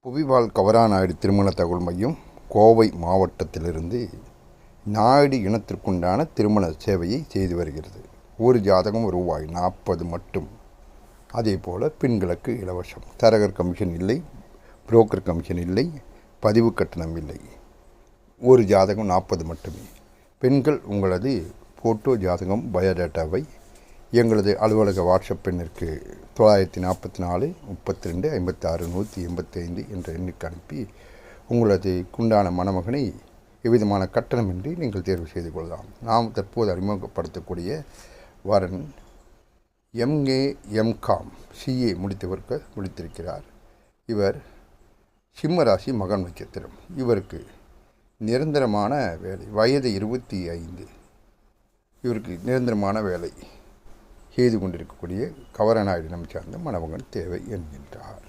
புவிவாழ் கவராநாயுடு திருமண தகவல் மையம் கோவை மாவட்டத்திலிருந்து நாயுடு இனத்திற்குண்டான திருமண சேவையை செய்து வருகிறது. ஒரு ஜாதகம் ரூபாய் 40 மட்டும். அதே போல் பெண்களுக்கு இலவசம். தரகர் கமிஷன் இல்லை, புரோக்கர் கமிஷன் இல்லை, பதிவு கட்டணம் இல்லை. ஒரு ஜாதகம் 40 மட்டுமே. பெண்கள் உங்களது ஃபோட்டோ ஜாதகம் பயோடேட்டாவை எங்களது அலுவலக வாட்ஸ்அப் எண்ணிற்கு 944 32 56 185 என்ற எண்ணுக்கு அனுப்பி உங்களது குண்டான மணமகனை எவ்விதமான கட்டணமின்றி நீங்கள் தேர்வு செய்து கொள்ளலாம். நாம் தற்போது அறிமுகப்படுத்தக்கூடிய வரன் MA MCom CA முடித்திருக்கிறார். இவர் சிம்மராசி மகன் நட்சத்திரம். இவருக்கு நிரந்தரமான வேலை, வயது 25. இவருக்கு நிரந்தரமான வேலை செய்து கொண்டிருக்கக்கூடிய கவரநாயுடு இனம் சார்ந்த மணமகன் தேவை என்கின்றார்.